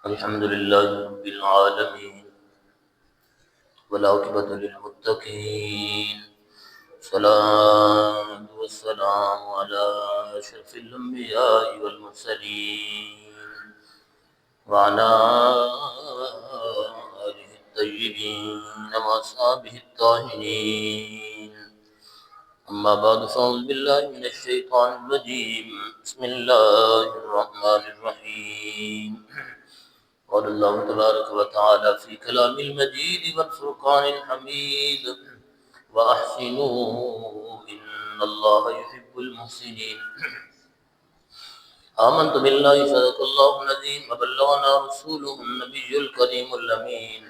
الحمد لله رب العالمين والعاقبة للمتقين، الصلاة والسلام على أشرف الأنبياء والمرسلين وعلى آله الطيبين وأصحابه الطاهرين. أما بعد فأعوذ بالله من الشيطان الرجيم. بسم الله الرحمن الرحيم. قال الله تبارك وتعالى في كلام المجيد والفرقان الحميد: وأحسنوا إن الله يحب المحسنين. آمنت بالله صدق الله العظيم وبلغنا رسوله النبي الكريم الأمين،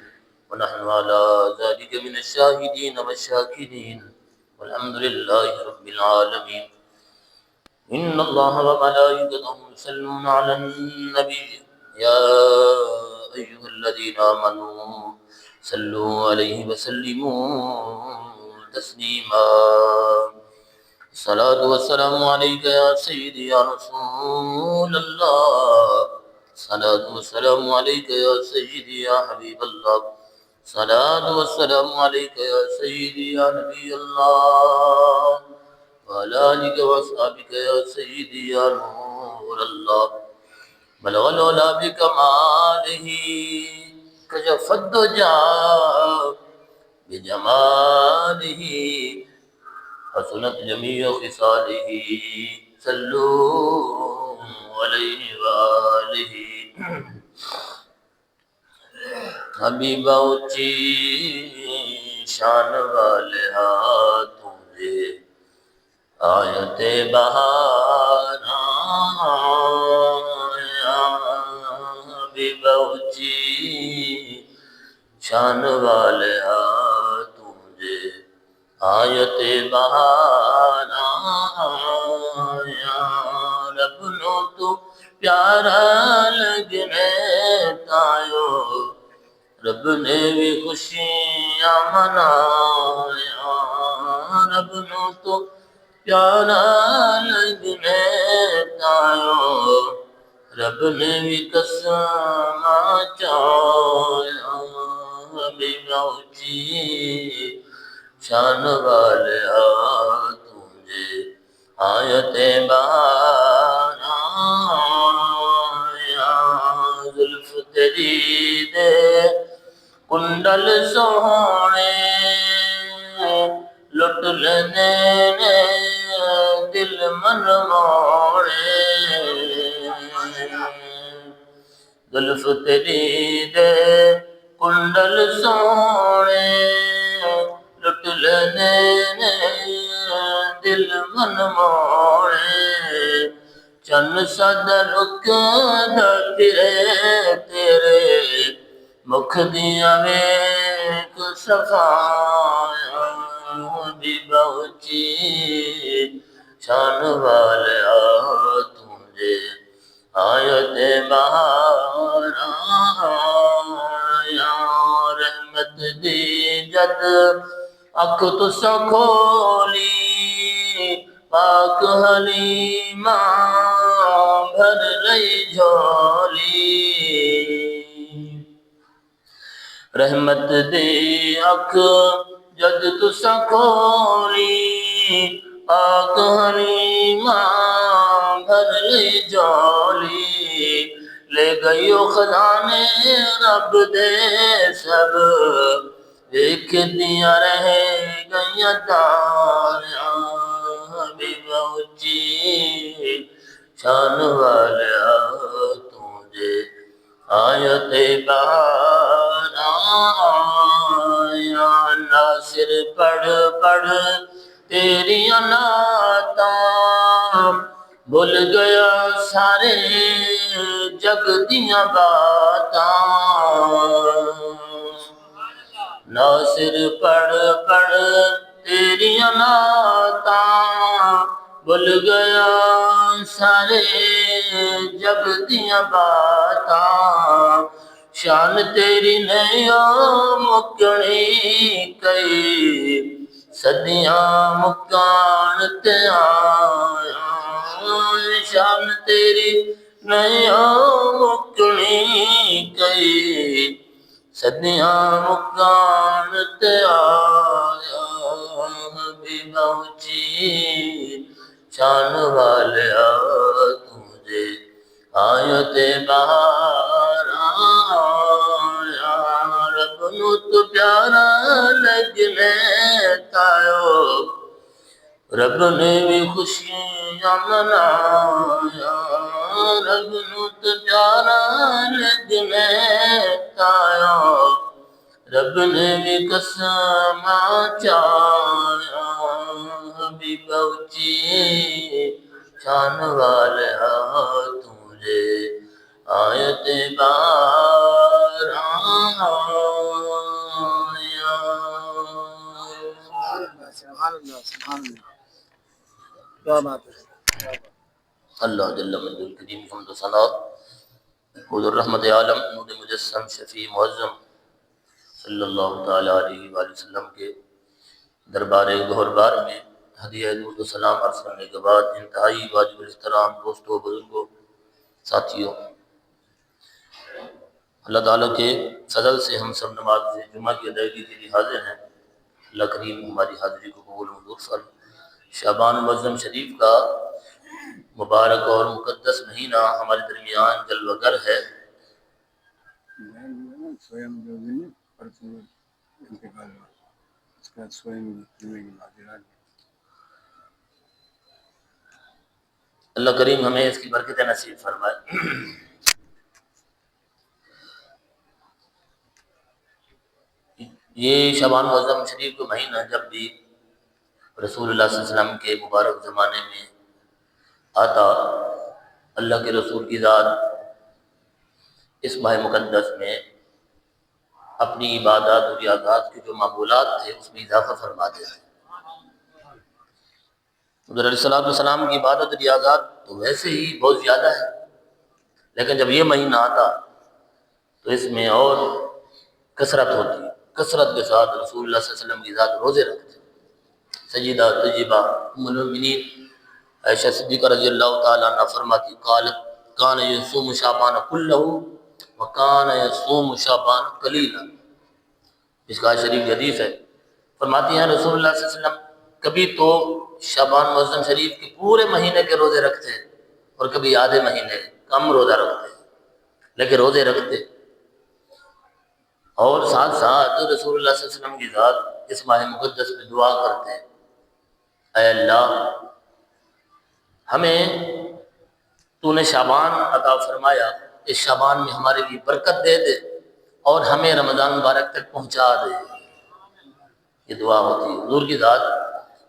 ونحن على ذلك من الشاهدين والشاكرين، والحمد لله رب العالمين. إن الله وملائكته يصلون على النبي يا أيها الذين آمنوا صلوا عليه وسلموا تسليما. الصلاة والسلام عليك يا سيدي يا رسول الله، الصلاة والسلام عليك يا سيدي يا حبيب الله، الصلاة والسلام عليك يا سيدي يا نبي الله، وعلى آلك وأصحابك يا سيدي يا نور الله. بلغ العلا بكماله كشف الدجى بجماله، حسنت جميع خصاله، صلوا عليه وآله. حبیبا اونچی شان والے ہاتھوں دے آیت بہار حبیبا اونچی شان والے ہاتھوں دے آیت بہار رب نو تو پیارا لگنے تایو، رب نے بھی خوشیاں منایا، رب نو تو پیارا لگنے تایو، رب نے بھی قسم چایا. حبیبا اونچی شان والے ہاتھوں دے آیت بہار زلف تیری دے کنڈل سونے لٹ لینے نے دل من موڑے، زلف تیری دے کنڈل سونے لٹ لینے نے دل من موڑے، چن سد رک پھرے تیرے مکھ دیاں ویکھ صفایا. حبیبا اونچی شان والے ہاتھوں دے آیت بہار رحمت دی جد اکھ تساں کھولی، پاک حلیمہ بھر لئی جھولی، رحمت دی اکھ جد تساں کھولی، پاک حلیمہ بھر لئی جھولی، لے گئیو خزانے رب دے سب، دیکھ دیاں رہ گئیاں تاریاں. حبیبا اونچی شان والے ہاتھوں دے آیت بہار ناصر پڑھ پڑھ تیری نعتاں، بھول گیا سارے جگ دیاں باتاں. ناصر پڑھ پڑھ تیری نعتاں، بھول گیا سارے جگ دیاں باتاں. شان تیری نہیں مکنی کئی صدیاں مکان تے آیا، شان تیری نہیں مکنی صدیاں مکانتے آیا حبیب اونچی شان والیا تجھے آیت بہار آیا رب نو تو پیارا لگنے تایو رب نے بھی خوشیاں منایا رب نو تو پیارا لگنے تایا رب نے بھی قسم چایا حبیب اونچی شان والیا تجھے آیت بار آیا۔ سبحان اللہ سبحان اللہ، کیا بات ہے۔ اللہ جل مجدہ الکریم حمد و ثنا حضور رحمت عالم نور مجسم شفیع معظم صلی اللہ تعالی علیہ وآلہ وسلم کے دربار گہربار میں ہدیہ درود و سلام عرض کرنے کے بعد انتہائی واجب الاحترام دوستوں بزرگوں ساتھیوں، اللہ تعالیٰ کے فضل سے ہم سب نماز جمعہ کی ادائیگی کے لیے حاضر ہیں۔ اللہ کریم ہماری حاضری کو قبول منظور فرمائے۔ شعبان المعظم شریف کا مبارک اور مقدس مہینہ ہمارے درمیان جلوہ گر ہے۔ اللہ کریم ہمیں اس کی برکتیں نصیب فرمائے۔ یہ شعبان المعظم شریف کا مہینہ جب بھی رسول اللہ صلی اللہ علیہ وسلم کے مبارک زمانے میں آتا، اللہ کے رسول کی ذات اس ماہ مقدس میں اپنی عبادات اور ریاضات کے جو معمولات تھے اس میں اضافہ فرما دیتے۔ حضور علیہ السلام کی عبادت اور ریاضات تو ویسے ہی بہت زیادہ ہے، لیکن جب یہ مہینہ آتا تو اس میں اور کثرت ہوتی۔ کثرت کے ساتھ رسول اللہ صلی اللہ علیہ وسلم کی ذات روزے رکھتے۔ سیدہ طیبہ ام المؤمنین عائشہ صدیقہ رضی اللہ تعالیٰ عنہ فرماتی قالت کان یصوم شعبان کلہ وکان یصوم شعبان قلیلا۔ اس کا شریف حدیث ہے، فرماتی ہیں رسول اللہ صلی اللہ علیہ وسلم کبھی تو شعبان معظم شریف کے پورے مہینے کے روزے رکھتے اور کبھی آدھے مہینے کم روزہ رکھتے، لیکن روزے رکھتے۔ اور ساتھ ساتھ رسول اللہ صلی اللہ علیہ وسلم کی ذات اس ماہ مقدس میں دعا کرتے ہیں، اے اللہ ہمیں تو نے شعبان عطا فرمایا، اس شعبان میں ہمارے لیے برکت دے دے اور ہمیں رمضان مبارک تک پہنچا دے۔ یہ دعا ہوتی ہے۔ حضور کی ذات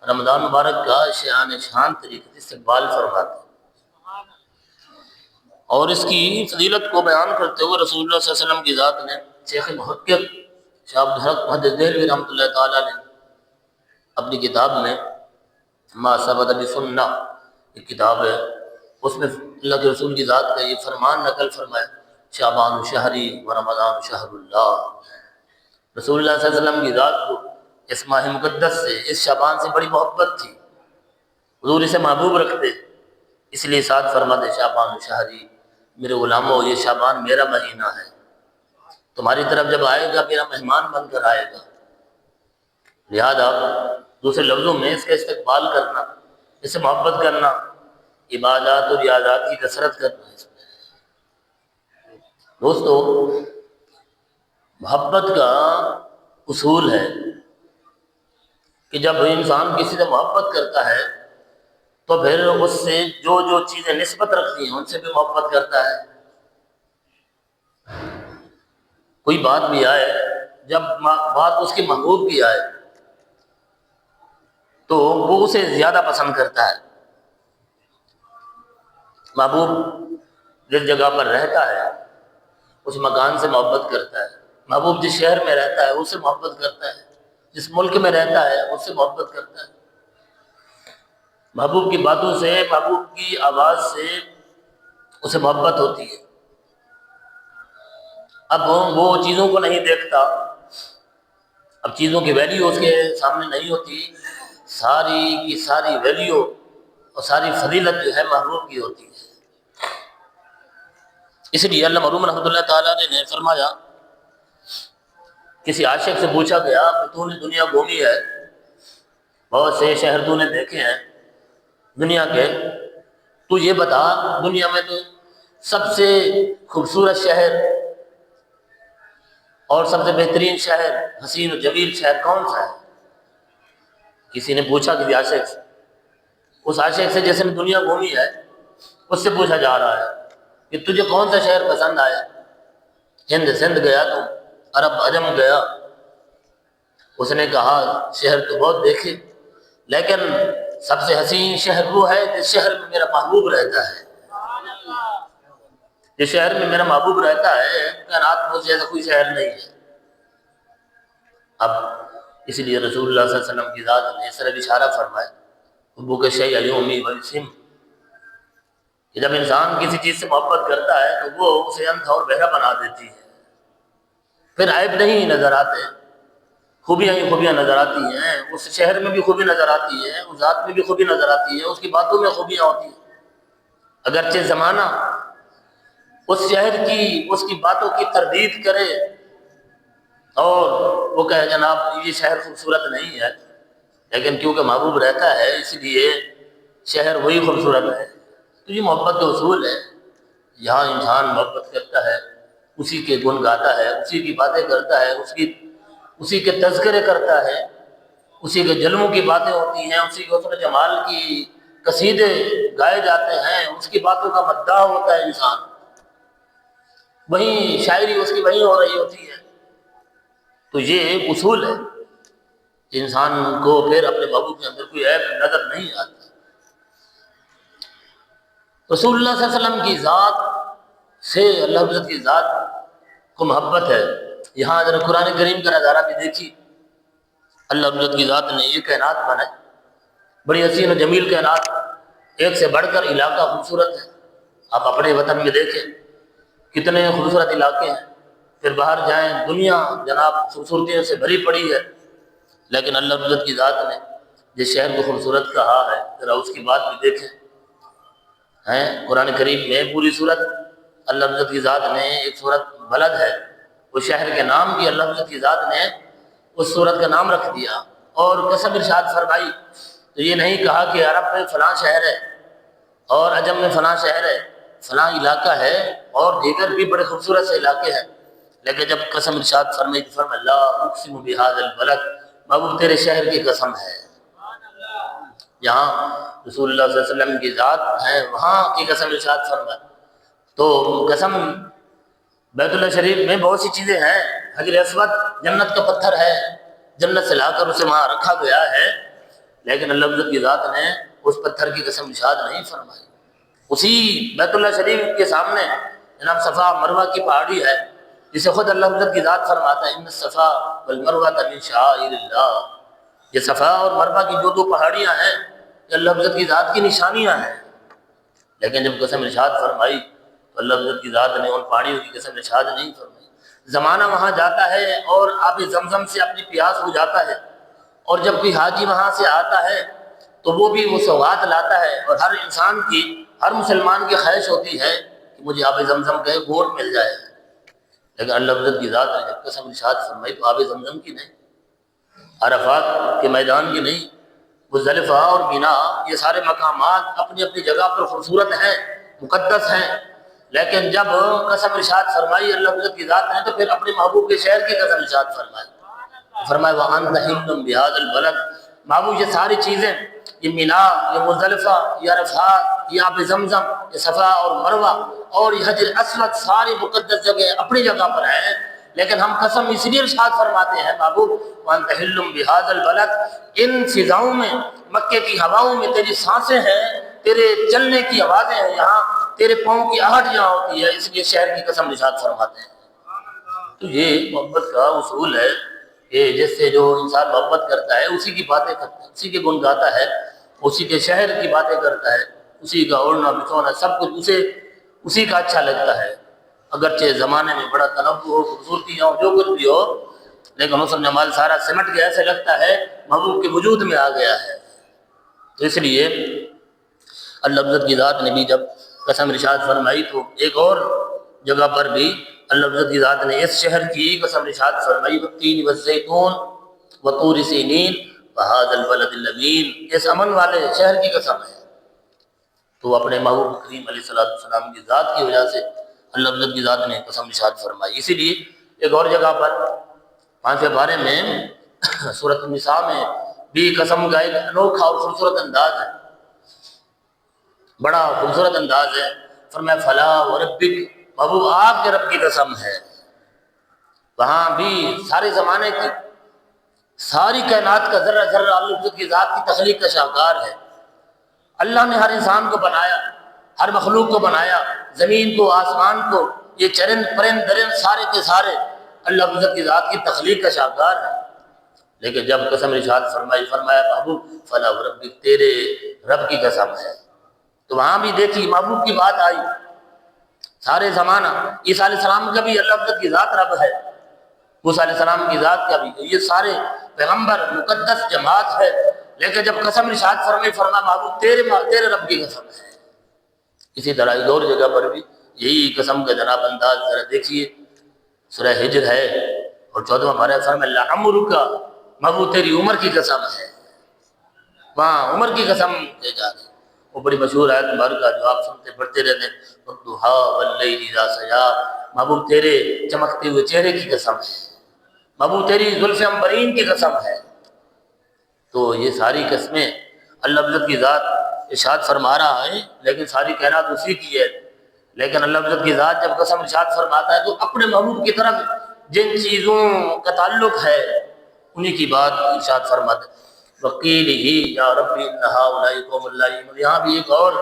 رمضان مبارک کا شان طریقے سے استقبال فرماتے ہیں، اور اس کی فضیلت کو بیان کرتے ہوئے رسول اللہ صلی اللہ علیہ وسلم کی ذات نے شیخ محقق شاہ عبدالحق محدث دہلوی رحمۃ اللہ تعالیٰ نے اپنی کتاب میں ما ثبت بسنہ، ایک کتاب ہے، اس میں اللہ کے رسول کی ذات کا یہ فرمان نقل فرمایا شعبان شہری و رمضان شہر اللہ۔ رسول اللہ صلی اللہ علیہ وسلم کی ذات کو اس ماہ مقدس سے، اس شعبان سے بڑی محبت تھی، حضور اسے محبوب رکھتے، اس لیے ساتھ فرماتے شعبان شہری، میرے غلاموں یہ شعبان میرا مہینہ ہے، تمہاری طرف جب آئے گا میرا مہمان بن کر آئے گا، لہذا دوسرے لفظوں میں اس کا استقبال کرنا، اس سے محبت کرنا، عبادات اور ریاضات کی کثرت کرنا ہے۔ دوستو محبت کا اصول ہے کہ جب انسان کسی سے محبت کرتا ہے تو پھر اس سے جو جو چیزیں نسبت رکھتی ہیں ان سے بھی محبت کرتا ہے۔ کوئی بات بھی آئے، جب بات اس کے محبوب کی آئے تو وہ اسے زیادہ پسند کرتا ہے۔ محبوب جس جگہ پر رہتا ہے اس مکان سے محبت کرتا ہے، محبوب جس شہر میں رہتا ہے اس سے محبت کرتا ہے، جس ملک میں رہتا ہے اس سے محبت کرتا ہے۔ محبوب کی باتوں سے، محبوب کی آواز سے اسے محبت ہوتی ہے۔ اب وہ چیزوں کو نہیں دیکھتا، اب چیزوں کی ویلیو اس کے سامنے نہیں ہوتی، ساری کی ساری ویلیو اور ساری فضیلت جو ہے محبوب کی ہوتی ہے۔ اس لیے اللہ مرحوم رحمۃ اللہ تعالیٰ نے فرمایا کسی عاشق سے پوچھا گیا کہ تو نے دنیا گھومی ہے، بہت سے شہر تو نے دیکھے ہیں دنیا کے، تو یہ بتا دنیا میں تو سب سے خوبصورت شہر اور سب سے بہترین شہر، حسین و جمیل شہر کون سا ہے؟ کسی نے پوچھا کسی عاشق سے، اس عاشق سے جس نے دنیا گھومی ہے اس سے پوچھا جا رہا ہے کہ تجھے کون سا شہر پسند آیا؟ ہند سندھ گیا تو، عرب عجم گیا؟ اس نے کہا شہر تو بہت دیکھے، لیکن سب سے حسین شہر وہ ہے جس شہر میں میرا محبوب رہتا ہے۔ جس شہر میں میرا محبوب رہتا ہے کائنات میں اس جیسا کوئی شہر نہیں ہے۔ اب اس لیے رسول اللہ صلی اللہ علیہ وسلم کی ذات نے اس طرح اشارہ فرمایا حبک الشیء یومی والسم، کہ جب انسان کسی چیز سے محبت کرتا ہے تو وہ اسے اندھا اور بہرا بنا دیتی ہے، پھر عیب نہیں نظر آتے، خوبیاں ہی خوبیاں نظر آتی ہیں، اس شہر میں بھی خوبی نظر آتی ہے، اس ذات میں بھی خوبی نظر آتی ہے، اس کی باتوں میں خوبیاں ہوتی ہیں۔ اگرچہ زمانہ اس شہر کی، اس کی باتوں کی تردید کرے اور وہ کہے جناب یہ شہر خوبصورت نہیں ہے، لیکن کیونکہ محبوب رہتا ہے اس لیے شہر وہی خوبصورت ہے۔ تو یہ محبت کا اصول ہے، یہاں انسان محبت کرتا ہے، اسی کے گن گاتا ہے، اسی کی باتیں کرتا ہے، اسی کے تذکرے کرتا ہے، اسی کے جلووں کی باتیں ہوتی ہیں، اسی کے حسن جمال کی قصیدے گائے جاتے ہیں، اس کی باتوں کا مداح ہوتا ہے انسان، وہیں شاعری اس کی وہیں ہو رہی ہوتی ہے۔ تو یہ ایک اصول ہے، انسان کو پھر اپنے محبوب کے اندر کوئی عیب نظر نہیں آتا۔ رسول اللہ صلی اللہ علیہ وسلم کی ذات سے اللہ عزت کی ذات کو محبت ہے۔ یہاں ذرا قرآن کریم کا نظارہ بھی دیکھیے، اللہ عزت کی ذات نے یہ کائنات بنائی، بڑی حسین و جمیل کائنات، ایک سے بڑھ کر علاقہ خوبصورت ہے۔ آپ اپنے وطن میں دیکھیں کتنے خوبصورت علاقے ہیں، پھر باہر جائیں دنیا جناب خوبصورتیوں سے بھری پڑی ہے، لیکن اللہ عزت کی ذات نے جس شہر کو خوبصورت کہا ہے ذرا اس کی بات بھی دیکھیں ہیں۔ قرآن کریم میں پوری صورت اللہ عزت کی ذات نے، ایک صورت بلد ہے، اس شہر کے نام کی اللہ عزت کی ذات نے اس صورت کا نام رکھ دیا، اور قسم ارشاد فرمائی تو یہ نہیں کہا کہ عرب میں فلاں شہر ہے اور عجم میں فلاں شہر ہے، فلاں علاقہ ہے، اور دیگر بھی بڑے خوبصورت سے علاقے ہیں، لیکن جب قسم ارشاد فرمائی تو فرمایا لا اقسم بہذا البلد، محبوب تیرے شہر کی قسم ہے۔ یہاں رسول اللہ صلی اللہ علیہ وسلم کی ذات ہے، وہاں کی قسم ارشاد فرمایا۔ تو قسم بیت اللہ شریف میں بہت سی چیزیں ہیں، حجر اسود جنت کا پتھر ہے، جنت سے لا کر اسے وہاں رکھا گیا ہے، لیکن اللہ عزت کی ذات نے اس پتھر کی قسم ارشاد نہیں فرمائی۔ اسی بیت اللہ شریف کے سامنے جناب صفا مروہ کی پہاڑی ہے، جسے خود اللہ عزت کی ذات فرماتا ہے ان الصفا والمروہ من شعائر اللہ، یہ صفا اور مروہ کی جو دو پہاڑیاں ہیں یہ اللہ عزت کی ذات کی نشانیاں ہیں، لیکن جب قسم ارشاد فرمائی تو اللہ عزت کی ذات نے ان پہاڑیوں کی قسم ارشاد نہیں فرمائی۔ زمانہ وہاں جاتا ہے اور آب زمزم سے اپنی پیاس ہو جاتا ہے، اور جب کوئی حاجی وہاں سے آتا ہے تو وہ بھی وہ سوغات لاتا ہے، اور ہر انسان کی، ہر مسلمان کی خواہش ہوتی ہے کہ مجھے آب زمزم کا گھونٹ مل جائے، لیکن اللہ عزت کی ذات نے جب قسم ارشاد فرمائی تو آب زمزم کی نہیں، عرفات کے میدان کی نہیں، مزدلفہ اور مینا یہ سارے مقامات اپنی اپنی جگہ پر خوبصورت ہیں، مقدس ہیں، لیکن جب قسم ارشاد فرمائی اللہ عزت کی ذات نے تو پھر اپنے محبوب کے شہر کی قسم ارشاد فرمائی، فرمایا وَأَنْتَ حِلٌّ بِهَذَا الْبَلَدِ، محبوب یہ ساری چیزیں، یہ مینا، یہ مزدلفہ، یہ عرفات، یہ آب زمزم، یہ صفا اور مروہ اور یہ حجر اسود، ساری مقدس جگہ اپنی جگہ پر ہیں، لیکن ہم قسم اس لیے ارشاد فرماتے ہیں محبوب وَأَنْتَ حِلٌّ بِهَذَا الْبَلَدِ، ان فضاؤں میں، مکے کی ہواؤں میں تیری سانسیں ہیں، تیرے چلنے کی آوازیں ہیں، یہاں تیرے پاؤں کی آہٹ یہاں ہوتی ہے، اس لیے شہر کی قسم ارشاد فرماتے ہیں۔ تو یہ محبت کا اصول ہے کہ جس سے جو انسان محبت کرتا ہے اسی کی باتیں کرتا ہے، اسی کے گن گاتا ہے، اسی کے شہر کی باتیں کرتا ہے، اسی کا اوڑھنا بچھونا سب کچھ اسی کا اچھا لگتا ہے، اگرچہ زمانے میں بڑا تنوع ہو، خوبصورتی ہو، جو کچھ بھی ہو، لیکن حسن جمال سارا سمٹ کے ایسے لگتا ہے محبوب کے وجود میں آ گیا ہے۔ تو اس لیے اللہ عزت کی ذات نے بھی جب قسم ارشاد فرمائی تو ایک اور جگہ پر بھی اللہ عزت کی ذات نے اس شہر کی قسم ارشاد فرمائی والتین والزیتون وطور سینین وہذا البلد الامین، اس امن والے شہر کی قسم ہے۔ تو اپنے محبوب کریم علیہ السلام کی ذات کی وجہ سے اللہ عزت کی ذات نے قسم ارشاد فرمائی۔ اسی لیے ایک اور جگہ پر 5ویں پارے میں سورۃ النساء میں بھی قسم کا ایک انوکھا اور خوبصورت انداز ہے، بڑا خوبصورت انداز ہے۔ فرمایا فلا وربک، محبوب آپ کے رب کی قسم ہے۔ وہاں بھی سارے زمانے کی ساری کائنات کا ذرہ ذرہ اللہ عزت کی ذات کی تخلیق کا شاہکار ہے۔ اللہ نے ہر انسان کو بنایا، ہر مخلوق کو بنایا، زمین کو، آسمان کو، یہ چرند پرند درند سارے کے سارے اللہ عزت کی ذات کی تخلیق کا شاہکار ہے۔ لیکن جب قسم ارشاد فرمائی، فرمایا محبوب فلا وربک، تیرے رب کی قسم ہے، تو وہاں بھی دیکھی محبوب کی بات آئی۔ سارے زمانہ عیسیٰ علیہ السلام کا بھی اللہ عزت کی ذات رب ہے، موسیٰ علیہ السلام کی ذات کا بھی، یہ سارے پیغمبر مقدس جماعت ہے۔ لیکن جب قسم ارشاد فرمائی، فرمایا محبوب تیرے رب کی قسم ہے۔ اسی طرح ایک اور جگہ پر بھی یہی قسم کا جناب انداز ذرا دیکھیے، سورہ ہجر ہے اور 14واں پارہ، فرمایا لعمرک، محبوب تیری عمر کی قسم ہے۔ وہاں عمر کی قسم دے جا رہی، وہ بڑی مشہور آیت مبارکہ جو آپ سنتے پڑھتے رہتے ہیں، والضحیٰ واللیل اذا سجیٰ، محبوب تیرے چمکتے ہوئے چہرے کی قسم ہے، محبوب تیری زلف عنبرین کی قسم ہے۔ تو یہ ساری قسمیں اللہ عزت کی ذات ارشاد فرما رہا ہے، لیکن ساری کائنات اسی کی ہے۔ لیکن اللہ عزت کی ذات جب قسم ارشاد فرماتا ہے تو اپنے محبوب کی طرف جن چیزوں کا تعلق ہے انہی کی بات ارشاد فرماتا ہے۔ وَقِيلِهِ يَا رَبِّ إِنَّ هَؤُلَاءِ قَوْمٌ لَا يُؤْمِنُونَ، یہاں بھی ایک اور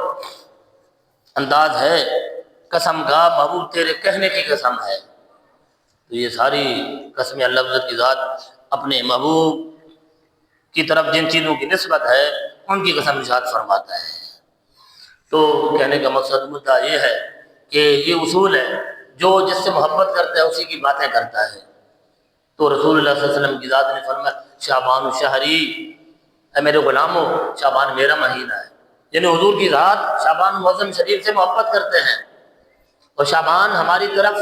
انداز ہے قسم کا، محبوب تیرے کہنے کی قسم ہے۔ تو یہ ساری قسمیں اللہ عزت کی ذات اپنے محبوب کی طرف جن چیزوں کی نسبت ہے ان کی قسم ارشاد فرماتا ہے۔ تو کہنے کا مقصد مدعا یہ ہے کہ یہ اصول ہے، جو جس سے محبت کرتا ہے اسی کی باتیں کرتا ہے۔ تو رسول اللہ صلی اللہ علیہ وسلم کی ذات نے فرمایا شعبان شہری، اے میرے غلاموں شعبان میرا مہینہ ہے، یعنی حضور کی ذات شعبان معظم شریف سے محبت کرتے ہیں، اور شعبان ہماری طرف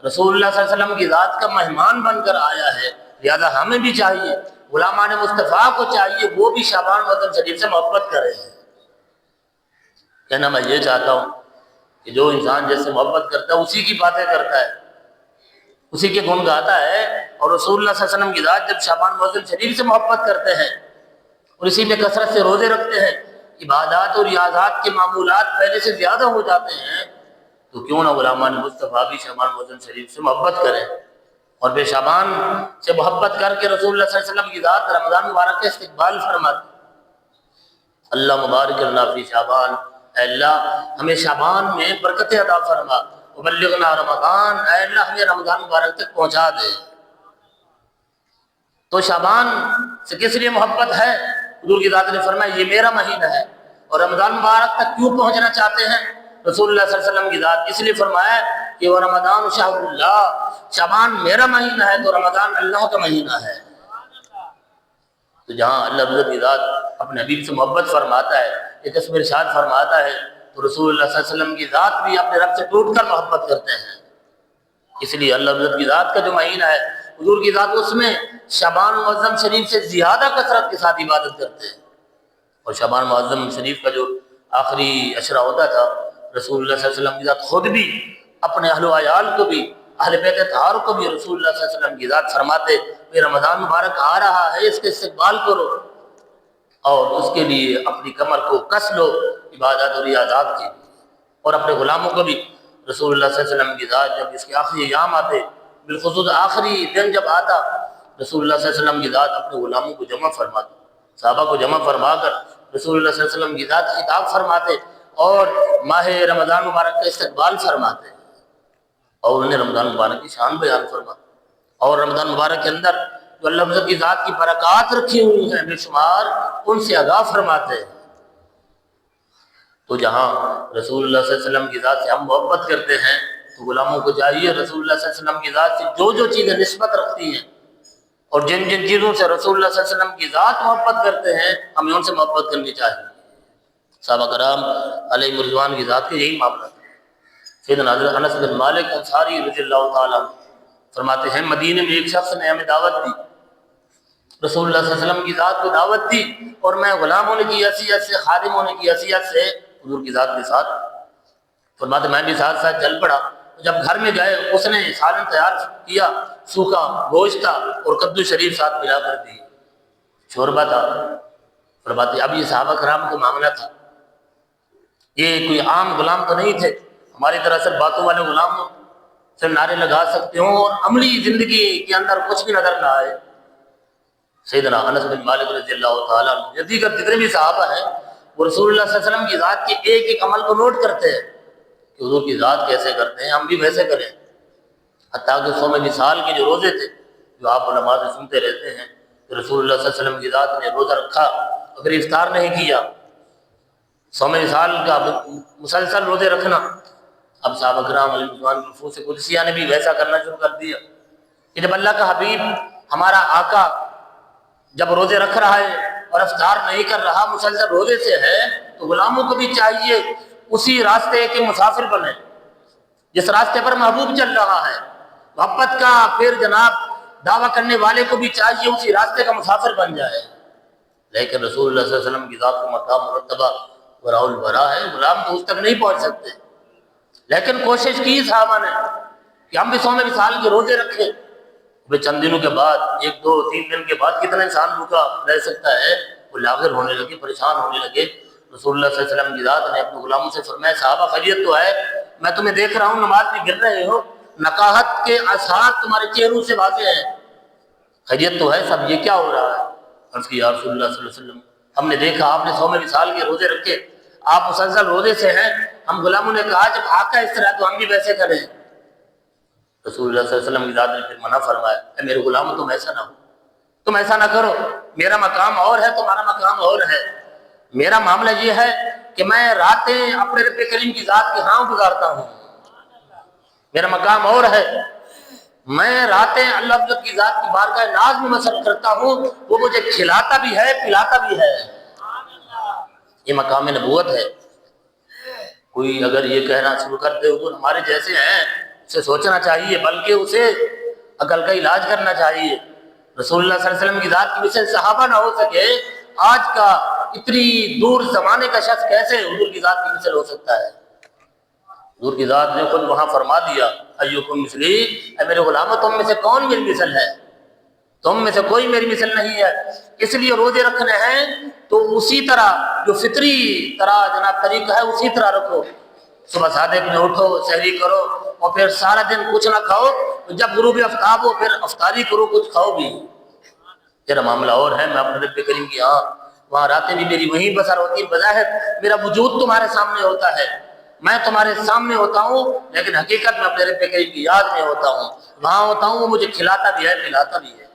رسول اللہ صلی اللہ علیہ وسلم کی ذات کا مہمان بن کر آیا ہے، لہذا ہمیں بھی چاہیے، غلامان مصطفیٰ کو چاہیے وہ بھی شعبان معظم شریف سے محبت کرے۔ کہنا میں یہ چاہتا ہوں کہ جو انسان جس سے محبت کرتا ہے اسی کی باتیں کرتا ہے، اسی کے گن گاتا ہے، اور رسول اللہ صلی اللہ علیہ وسلم کی ذات جب شعبان معظم شریف سے محبت کرتے ہیں اور اسی میں کثرت سے روزے رکھتے ہیں، عبادات اور ریاضات کے معمولات پہلے سے زیادہ ہو جاتے ہیں، تو کیوں نہ غلامان مصطفیٰ بھی شعبان معظم شریف سے محبت کریں، اور بے شعبان سے محبت کر کے رسول اللہ صلی اللہ علیہ وسلم کی ذات رمضان مبارک کا استقبال فرماتے۔ اللہ مبارک لنا فی شعبان، اے اللہ ہمیں شعبان میں برکت عطا فرما، وبلغنا رمضان، اے اللہ ہمیں رمضان مبارک تک پہنچا دے۔ تو شعبان سے کس لیے محبت ہے؟ حضور کی ذات نے فرمایا یہ میرا مہینہ ہے، اور رمضان مبارک تک کیوں پہنچنا چاہتے ہیں رسول اللہ صلی اللہ علیہ وسلم کی ذات؟ اس لیے فرمایا کہ وہ رمضان شہر اللہ، شعبان میرا مہینہ ہے تو رمضان اللہ کا مہینہ ہے۔ تو جہاں اللہ عزت کی ذات اپنے حبیب سے محبت فرماتا ہے، ایک قسم ارشاد فرماتا ہے، تو رسول اللہ صلی اللہ علیہ وسلم کی ذات بھی اپنے رب سے ٹوٹ کر محبت کرتے ہیں۔ اس لیے اللہ عزت کی ذات کا جو مہینہ ہے حضور کی ذات اس میں شعبان معظم شریف سے زیادہ کثرت کے ساتھ عبادت کرتے ہیں، اور شعبان معظم شریف کا جو آخری عشرہ ہوتا تھا رسول اللہ صلی اللہ علیہ وسلم کی ذات خود بھی اپنے اہل و عیال کو بھی، اہل بیت طاہر کو بھی رسول اللہ صلی اللہ علیہ وسلم کی ذات فرماتے کہ رمضان مبارک آ رہا ہے، اس کے استقبال کرو اور اس کے لیے اپنی کمر کو کس لو عبادات اور ریاضات کے لیے۔ اور اپنے غلاموں کو بھی رسول اللہ صلی اللہ علیہ وسلم کی ذات جب اس کے آخری ایام آتے، بالخصوص آخری دن جب آتا، رسول اللہ صلی اللہ علیہ وسلم کی ذات اپنے غلاموں کو جمع فرماتے، صحابہ کو جمع فرما کر رسول اللہ صلی اللہ علیہ وسلم کی ذات خطاب فرماتے اور ماہ رمضان مبارک کا استقبال فرماتے، اور انہیں رمضان مبارک کی شان بیان فرماتے، اور رمضان مبارک کے اندر جو اللہ عزت کی ذات کی برکات رکھی ہوئی ہیں بے شمار، ان سے آگاہ فرماتے ہیں۔ تو جہاں رسول اللہ صلی اللہ علیہ وسلم کی ذات سے ہم محبت کرتے ہیں تو غلاموں کو چاہیے رسول اللہ صلی اللہ علیہ وسلم کی ذات سے جو جو چیزیں نسبت رکھتی ہیں اور جن جن چیزوں سے رسول اللہ صلی اللہ علیہ وسلم کی ذات محبت کرتے ہیں ہمیں ان سے محبت کرنی چاہیے۔ صحابہ کرام علیہ رضوان کی ذات کے یہی معاملہ تھا۔ سیدنا حضرت انس بن مالک انصاری رضی اللہ تعالیٰ عنہ فرماتے ہیں مدینے میں ایک شخص نے ہمیں دعوت دی، رسول اللہ صلی اللہ علیہ وسلم کی ذات کو دعوت دی، اور میں غلام ہونے کی حیثیت سے، خادم ہونے کی حیثیت سے حضور کی ذات کے ساتھ، فرماتے میں بھی ساتھ ساتھ چل پڑا۔ جب گھر میں گئے اس نے سالن تیار کیا، سوکھا گوشت تھا اور کدو شریف ساتھ ملا کر دی، شوربہ تھا۔ فرماتے اب یہ صحابہ کرام کا معاملہ تھا، یہ کوئی عام غلام تو نہیں تھے ہماری طرح صرف باتوں والے غلام ہوں، صرف نعرے لگا سکتے ہوں اور عملی زندگی کے اندر کچھ بھی نظر نہ آئے۔ سیدنا انس بن مالک رضی اللہ تعالیٰ عنہ دیگر جتنے بھی صحابہ ہیں وہ رسول اللہ صلی اللہ علیہ وسلم کی ذات کے ایک ایک عمل کو نوٹ کرتے ہیں کہ حضور کی ذات کیسے کرتے ہیں، ہم بھی ویسے کریں۔ حتیٰ کہ صوم وصال کے جو روزے تھے، جو آپ علماء سے سنتے رہتے ہیں کہ رسول اللہ صلی اللہ علیہ وسلم کی ذات نے روزہ رکھا اگر افطار نہیں کیا، صوم وصال کا مسلسل روزے رکھنا۔ اب صحابہ کرام علیہ رضوان نفوس قدسیہ نے بھی ویسا کرنا شروع کر دیا کہ جب اللہ کا حبیب ہمارا آقا جب روزے رکھ رہا ہے اور افطار نہیں کر رہا، مسلسل روزے سے ہے، تو غلاموں کو بھی چاہیے اسی راستے کے مسافر بنے جس راستے پر محبوب چل رہا ہے، محبت کا پھر جناب دعویٰ کرنے والے کو بھی چاہیے اسی راستے کا مسافر بن جائے۔ لیکن رسول اللہ صلی اللہ علیہ وسلم کی ذات کا مقام مرتبہ وراء الورا ہے، غلام تو اس تک نہیں پہنچ سکتے، لیکن کوشش کی صحابہ نے کہ ہم بھی صوم وصال کے روزے رکھیں۔ چند دنوں کے بعد، ایک دو تین دن کے بعد کتنا انسان بھوکا رہ سکتا ہے، وہ لاغر ہونے لگے، پریشان ہونے لگے۔ رسول اللہ صلی اللہ علیہ وسلم کی ذات نے اپنے غلاموں سے فرمایا صحابہ خیریت تو ہے، میں تمہیں دیکھ رہا ہوں نماز میں گر رہے ہو، نقاہت کے آثار تمہارے چہروں سے واضح ہیں، خیریت تو ہے سب، یہ کیا ہو رہا ہے؟ عرض کی یا رسول اللہ صلی اللہ علیہ وسلم ہم نے دیکھا آپ نے صوم وصال کے روزے رکھے، آپ مسلسل روزے سے ہیں، ہم غلاموں نے کہا جب آقا اس طرح تو ہم بھی ویسے کریں۔ رسول اللہ صلی اللہ علیہ وسلم کی ذات نے پھر منع فرمایا اے میرے غلاموں تم ایسا نہ ہو، تم ایسا نہ کرو، میرا مقام اور ہے، تمہارا مقام اور ہے۔ میرا معاملہ یہ ہے کہ میں راتیں اپنے رب کریم کی ذات کے ہاں گزارتا ہوں، میرا مقام اور ہے، میں راتیں اللہ کی ذات کی بارگاہ ناز میں مصرف کرتا ہوں، وہ مجھے کھلاتا بھی ہے پلاتا بھی ہے، یہ مقام نبوت ہے۔ کوئی اگر یہ کہنا شروع کر دے حضور ہمارے جیسے ہیں، اسے سوچنا چاہیے، بلکہ اسے عقل کا علاج کرنا چاہیے۔ رسول اللہ صلی اللہ علیہ وسلم کی ذات کی مثل صحابہ نہ ہو سکے، آج کا اتنی دور زمانے کا شخص کیسے حضور کی ذات کی مثل ہو سکتا ہے؟ حضور کی ذات نے خود وہاں فرما دیا ایوکم مثلی، اے میرے غلاموں تم میں سے کون میری مثل ہے؟ تم میں سے کوئی میری مثل نہیں ہے۔ اس لیے روزے رکھنے ہیں تو اسی طرح جو فطری طرح جناب طریقہ ہے اسی طرح رکھو، صبح صادق میں اٹھو، سحری کرو اور پھر سارا دن کچھ نہ کھاؤ، جب غروب آفتاب ہو پھر افطاری کرو، کچھ کھاؤ بھی۔ تیرا معاملہ اور ہے، میں اپنے رب کریم کی ہاں وہاں راتیں بھی میری وہیں بسر ہوتی، بظاہر میرا وجود تمہارے سامنے ہوتا ہے، میں تمہارے سامنے ہوتا ہوں، لیکن حقیقت میں اپنے رب کریم کی یاد میں ہوتا ہوں، وہاں ہوتا ہوں، وہ مجھے کھلاتا بھی ہے پلاتا بھی ہے۔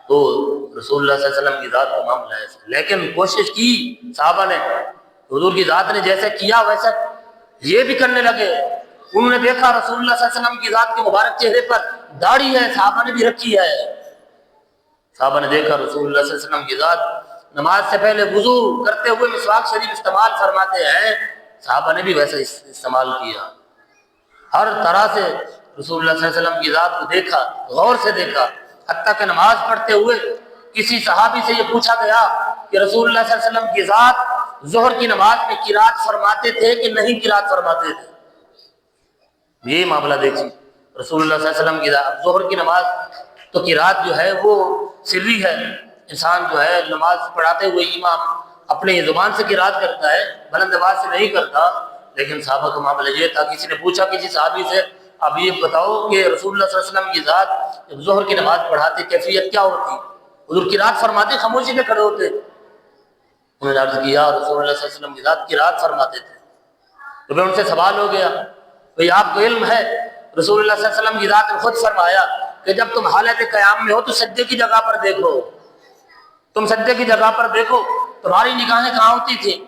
تو رسول اللہ صلی اللہ علیہ وسلم کی ذات کا معاملہ ہے، لیکن کوشش کی صحابہ نے، حضور کی ذات نے جیسے کیا ویسا یہ بھی کرنے لگے۔ انہوں نے دیکھا رسول اللہ صلی اللہ علیہ وسلم کی ذات کے مبارک چہرے پر داڑھی ہے، صحابہ نے بھی رکھی ہے۔ صحابہ نے دیکھا رسول اللہ صلی اللہ علیہ وسلم کی ذات نماز سے پہلے وضو کرتے ہوئے مسواک شریف استعمال فرماتے ہیں، صحابہ نے بھی ویسا استعمال کیا۔ ہر طرح سے رسول اللہ صلی اللہ علیہ وسلم کی ذات کو دیکھا، غور سے دیکھا، حتیٰ کہ نماز پڑھتے ہوئے کسی صحابی سے یہ پوچھا گیا کہ رسول اللہ صلی اللہ علیہ وسلم کی ذات ظہر کی نماز میں قرات فرماتے تھے کہ نہیں قرات فرماتے تھے؟ یہ معاملہ دیکھیے، رسول اللہ صلی اللہ علیہ وسلم کی ذات ظہر کی نماز تو قرات جو ہے وہ سری ہے، انسان جو ہے نماز پڑھاتے ہوئے امام اپنے زبان سے قرات کرتا ہے، بلند آواز سے نہیں کرتا، لیکن صحابہ کا معاملہ یہ تھا، کسی نے پوچھا کسی صحابی سے اب یہ بتاؤ کہ رسول اللہ صلی اللہ علیہ وسلم کی ذات جب ظہر کی نماز پڑھاتے کیفیت کیا ہوتی؟ حضور قرات فرماتے خاموشی میں کھڑے ہوتے؟ انہوں نے عرض کیا رسول اللہ صلی اللہ علیہ وسلم کی ذات قرات فرماتے تھے۔ تو پھر ان سے سوال ہو گیا بھئی آپ کو علم ہے رسول اللہ صلی اللہ علیہ وسلم کی ذات نے خود فرمایا کہ جب تم حالت قیام میں ہو تو سجدے کی جگہ پر دیکھو، تم سجدے کی جگہ پر دیکھو، تمہاری نگاہیں کہاں ہوتی تھی،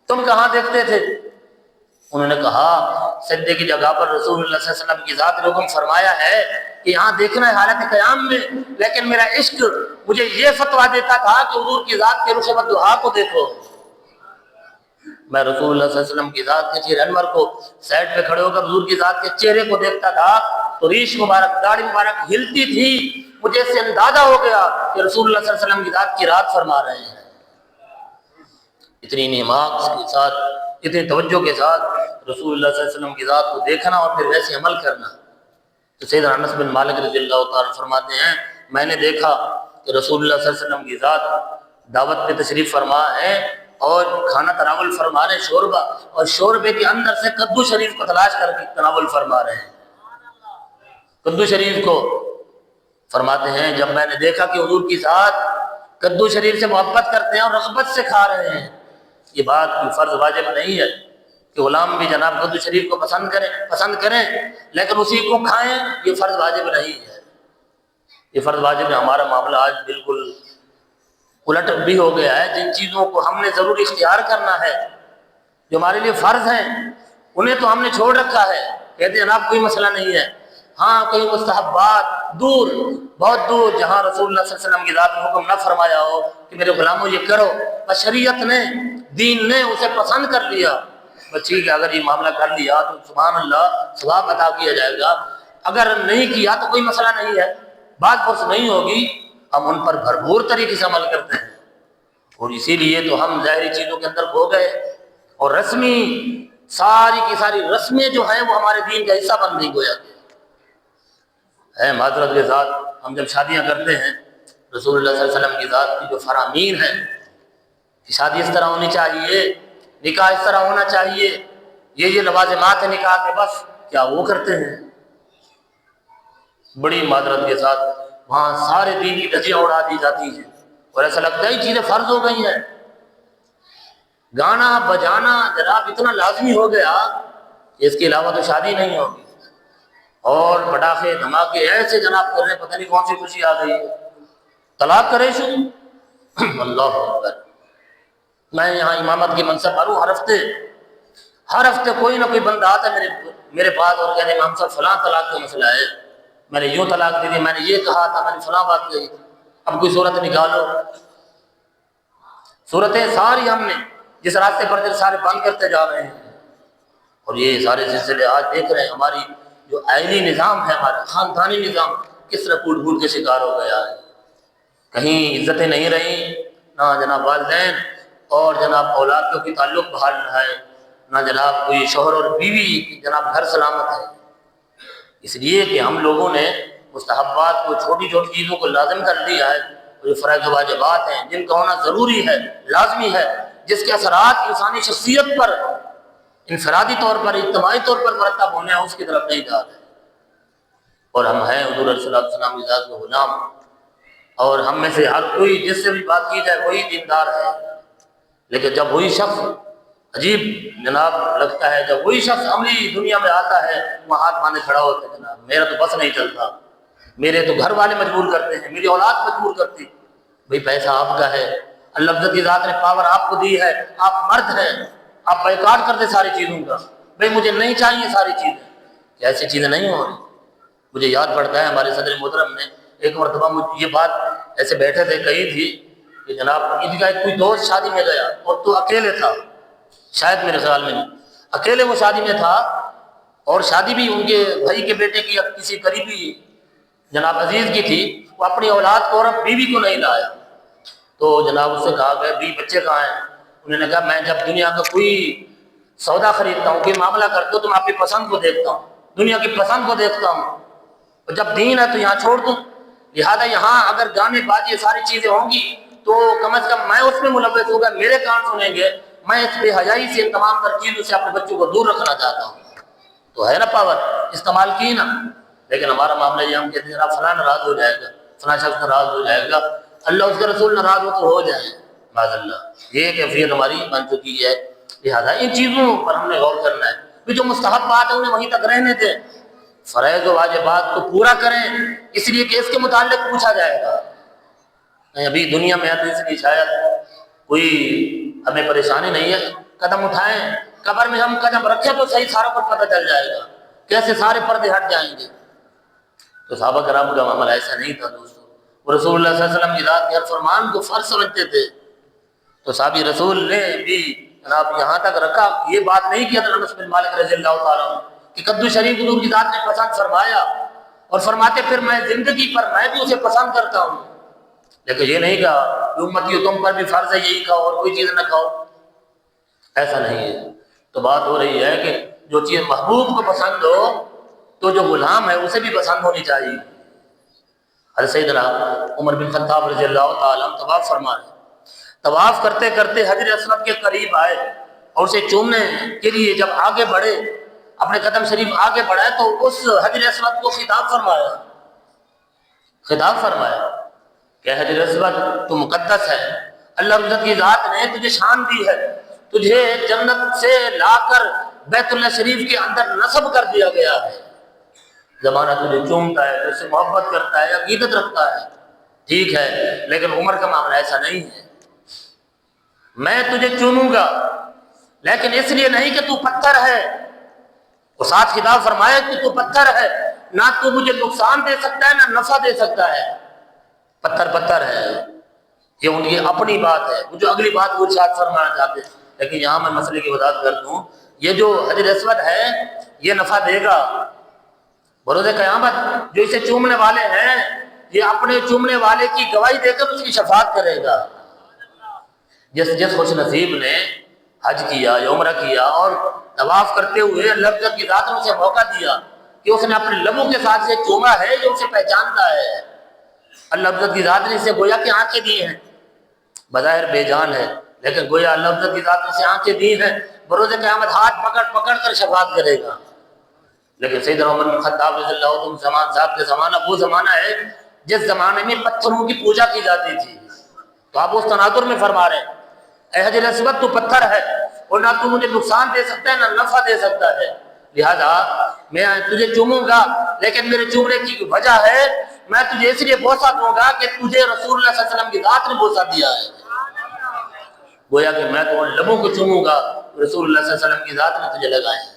تم کہاں دیکھتے تھے؟ انہوں نے کہا سجدے کی جگہ پر رسول اللہ صلی اللہ علیہ وسلم کی ذات نے حکم فرمایا ہے کہ یہاں دیکھنا ہے حالت قیام میں، لیکن میرا عشق مجھے یہ فتویٰ دیتا تھا کہ حضور کی ذات کے رخ والدعا کو دیکھو، میں رسول اللہ صلی اللہ علیہ وسلم کی ذات کے چہرے انور کو سائڈ پہ کھڑے ہو کر حضور کی ذات کے چہرے کو دیکھتا تھا تو ریش مبارک داڑھی مبارک ہلتی تھی، مجھے اس سے اندازہ ہو گیا کہ رسول اللہ صلی اللہ علیہ وسلم کی ذات کی رات فرما رہے ہیں۔ اتنی نعمت کے ساتھ، اتنی توجہ کے ساتھ رسول اللہ صلی اللہ علیہ وسلم کی ذات کو دیکھنا اور پھر ویسے عمل کرنا۔ تو سیدنا انس بن مالک رضی اللہ تعالیٰ فرماتے ہیں میں نے دیکھا کہ رسول اللہ صلی اللہ علیہ وسلم کی ذات دعوت پہ تشریف فرما ہے اور کھانا تناول فرما رہے ہیں، شوربہ، اور شوربے کے اندر سے کدو شریف کو تلاش کر کے تناول فرما رہے ہیں۔ کدو شریف کو فرماتے ہیں جب میں نے دیکھا کہ حضور کی ذات کدو شریف سے محبت کرتے ہیں اور رغبت سے کھا رہے ہیں، یہ بات کوئی فرض واجب نہیں ہے کہ غلام بھی جناب کدو شریف کو پسند کریں لیکن اسی کو کھائیں، یہ فرض واجب نہیں ہے، یہ فرض واجب ہے۔ ہمارا معاملہ آج بالکل الٹ بھی ہو گیا ہے۔ جن چیزوں کو ہم نے ضروری اختیار کرنا ہے، جو ہمارے لیے فرض ہیں، انہیں تو ہم نے چھوڑ رکھا ہے، کہتے ہیں جناب کوئی مسئلہ نہیں ہے۔ ہاں کوئی مستحبات دور، بہت دور، جہاں رسول اللہ صلی اللہ علیہ وسلم کی ذات نے حکم نہ فرمایا ہو کہ میرے غلاموں یہ کرو، بس شریعت نے، دین نے اسے پسند کر لیا، بس ٹھیک ہے، اگر یہ معاملہ کر لیا تو سبحان اللہ ثواب عطا کیا جائے گا، اگر نہیں کیا تو کوئی مسئلہ نہیں ہے، بات فرض نہیں ہوگی، ہم ان پر بھرپور طریقے سے عمل کرتے ہیں، اور اسی لیے تو ہم ظاہری چیزوں کے اندر کھو گئے، اور رسمی ساری کی ساری رسمیں جو ہیں وہ ہمارے دین کا حصہ بن گئی گویا ہے۔ معذرت کے ساتھ ہم جب شادیاں کرتے ہیں، رسول اللہ صلی اللہ علیہ وسلم کی ذات کی جو فرامین ہے کہ شادی اس طرح ہونی چاہیے، نکاح اس طرح ہونا چاہیے، یہ لوازمات ہیں نکاح کے، بس کیا وہ کرتے ہیں؟ بڑی معذرت کے ساتھ وہاں سارے دین کی دھجیاں اڑا دی جاتی ہیں اور ایسا لگتا ہے چیزیں فرض ہو گئی ہیں۔ گانا بجانا جناب اتنا لازمی ہو گیا کہ اس کے علاوہ تو شادی نہیں ہوگی، اور پٹاخے دھماکے ایسے جناب کر رہے، پتہ نہیں کون سی خوشی آ گئی، طلاق کرے شروع۔ اللہ اکبر۔ میں یہاں امامت کی منصب پر ہوں، ہر ہفتے کوئی نہ کوئی بندہ آتا ہے میرے پاس اور کہتے ہیں امام صاحب فلاں طلاق کا مسئلہ ہے، میں نے یوں طلاق دی تھی، میں نے یہ کہا تھا، میں نے فلاں بات کہی، اب کوئی صورت نکالو۔ صورتیں ساری ہم نے جس راستے پر سارے بند کرتے جا رہے ہیں، اور یہ سارے سلسلے آج دیکھ رہے ہیں ہماری جو آئلی نظام ہے، ہمارا خاندانی نظام کس طرح ٹوٹ پھوٹ کے شکار ہو گیا ہے۔ کہیں عزتیں نہیں رہیں، نہ جناب والدین اور جناب اولاد کے کوئی تعلق بحال رہا ہے، نہ جناب کوئی شوہر اور بیوی کی جناب گھر سلامت ہے، اس لیے کہ ہم لوگوں نے مستحبات کو، چھوٹی چھوٹی چیزوں کو لازم کر دیا ہے، اور جو فرائض و واجبات ہیں جن کا ہونا ضروری ہے، لازمی ہے، جس کے اثرات انسانی شخصیت پر انفرادی طور پر، اجتماعی طور پر مرتب ہونے ہیں، اس کی طرف نہیں جا رہے، اور ہم ہیں حضور علیہ الصلوۃ والسلام کی ذات کے غلام، اور ہم میں سے ہر کوئی جس سے بھی بات کی جائے وہی دیندار ہے، لیکن جب وہی شخص، عجیب جناب لگتا ہے، جب وہی شخص عملی دنیا میں آتا ہے وہ ہاتھ باندھے کھڑا ہوتا ہے، جناب میرا تو بس نہیں چلتا، میرے تو گھر والے مجبور کرتے ہیں، میری اولاد مجبور کرتی، بھئی پیسہ آپ کا ہے، اللہ کی ذات نے پاور آپ کو دی ہے، آپ مرد ہیں، آپ بائیکاٹ کر دیں ساری چیزوں کا، بھئی مجھے نہیں چاہیے ساری چیزیں، کیا ایسی چیزیں نہیں ہو رہی؟ مجھے یاد پڑتا ہے ہمارے صدر محترم نے ایک مرتبہ مجھے یہ بات ایسے بیٹھے تھے کہی تھی کہ جناب ان کا کوئی دوست شادی میں گیا اور تو اکیلے تھا، شاید میرے خیال میں اکیلے وہ شادی میں تھا، اور شادی بھی ان کے بھائی کے بیٹے کی کسی قریبی جناب عزیز کی تھی، وہ اپنی اولاد کو اور بیوی کو نہیں لایا، تو جناب اس سے کہا گیا بیوی بچے کہاں ہیں؟ انہوں نے کہا میں جب دنیا کا کوئی سودا خریدتا ہوں، کوئی معاملہ کرتا ہوں تو میں اپنی پسند کو دیکھتا ہوں، دنیا کی پسند کو دیکھتا ہوں، اور جب دین ہے تو یہاں چھوڑ دوں، لہذا یہاں اگر گانے بازی ساری چیزیں ہوں گی تو کم از کم میں اس میں ملوث ہوگا، میرے کان سنیں گے، میں اس بے حیائی سے ان تمام تر چیزوں سے اپنے بچوں کو دور رکھنا چاہتا ہوں، تو ہے نا پاور، استعمال کی نا۔ لیکن ہمارا معاملہ یہ ہم کہتے ہیں فلاں ناراض ہو جائے گا، فلاں شخص ناراض ہو جائے گا، اللہ اس کے رسول ناراض ہو تو ہو جائے، معاذ اللہ، یہ کیفیت ہماری بن چکی ہے، لہٰذا ان چیزوں پر ہم نے غور کرنا ہے، کہ جو مستحبات ہیں انہیں وہیں تک رہنے دیں، فرائض و واجبات کو پورا کریں، اس لیے کہ اس کے متعلق پوچھا جائے گا، ابھی دنیا میں ہے تو اس لیے شاید کوئی ہمیں پریشانی نہیں ہے، قدم اٹھائیں، قبر میں ہم قدم رکھیں تو صحیح ساروں پر پتہ چل جائے گا، کیسے سارے پردے ہٹ جائیں گے۔ تو صحابہ کرام کا معاملہ ایسا نہیں تھا دوستو، وہ رسول اللہ صلی اللہ علیہ وسلم کی ذات کے ہر فرمان کو فرض سمجھتے تھے، تو صحابی رسول نے بھی جناب یہاں تک رکھا، یہ بات نہیں کی حضرت انس بن مالک رضی اللہ تعالیٰ عنہ کہ قدو شریف حضور کی ذات نے پسند فرمایا اور فرماتے پھر میں زندگی پر میں بھی اسے پسند کرتا ہوں، لیکن یہ نہیں کہا کہ امتی تم پر بھی فرض ہے یہی کھاؤ اور کوئی چیز نہ کھاؤ، ایسا نہیں ہے۔ تو بات ہو رہی ہے کہ جو چیز محبوب کو پسند ہو تو جو غلام ہے اسے بھی پسند ہونی چاہیے۔ حضرت سیدنا عمر بن خطاب رضی اللہ تعالیٰ عنہ طواف فرما رہے، طواف کرتے کرتے حجر اسود کے قریب آئے اور اسے چومنے کے لیے جب آگے بڑھے، اپنے قدم شریف آگے بڑھائے تو اس حجر اسود کو خطاب فرمایا کہ حجر اسود تو مقدس ہے، اللہ رب العزت کی ذات نے تجھے شان دی ہے، تجھے جنت سے لا کر بیت اللہ شریف کے اندر نصب کر دیا گیا ہے، زمانہ تجھے چومتا ہے، تجھ سے محبت کرتا ہے، عقیدت رکھتا ہے، ٹھیک ہے، لیکن عمر کا معاملہ ایسا نہیں ہے، میں تجھے چوموں گا لیکن اس لیے نہیں کہ تو پتھر ہے، اور ساتھ خطاب فرمایا کہ تو پتھر ہے، نہ تو مجھے نقصان دے سکتا ہے نہ نفع دے سکتا ہے، پتھر ہے، یہ ان کی اپنی بات ہے، جو اگلی بات وہ ارشاد فرمانا چاہتے ہیں، لیکن یہاں میں مسئلے کی وضاحت کر دوں، یہ جو حجر اسود ہے یہ نفع دے گا بروز قیامت، جو اسے چومنے والے ہیں یہ اپنے چومنے والے کی گواہی دے کر اس کی شفاعت کرے گا۔ جس خوش نصیب نے حج کیا یا عمرہ کیا اور طواف کرتے ہوئے اللہ کی ذات نے اسے موقع دیا کہ اس نے اپنے لبوں کے ساتھ سے چوما ہے، جو اسے پہچانتا ہے، اللہ کی ذات نے اسے گویا کہ آنکھیں دی ہیں، بظاہر بے جان ہے لیکن گویا اللہ کی ذات نے اسے آنکھیں دی ہیں، بروز قیامت ہاتھ پکڑ کر شفاعت کرے گا۔ لیکن سیدنا عمر بن خطاب رضی اللہ عنہ زمان صاحب کے زمانہ وہ زمانہ ہے جس زمانے میں پتھروں کی پوجا کی جاتی تھی، تو آپ اس تناظر میں فرما رہے ہیں اے حجر اسود تو پتھر ہے اور نہ تو مجھے نقصان دے سکتا ہے نہ نفع دے سکتا ہے، لہذا میں تجھے چوموں گا، لیکن میرے چومنے کی وجہ ہے میں تجھے اس لیے بوسہ دوں گا کہ تجھے رسول اللہ صلی اللہ علیہ وسلم کی ذات نے بوسہ دیا ہے، گویا کہ میں تو ان لبوں کو چوموں گا رسول اللہ صلی اللہ علیہ وسلم کی ذات نے تجھے لگائے ہیں۔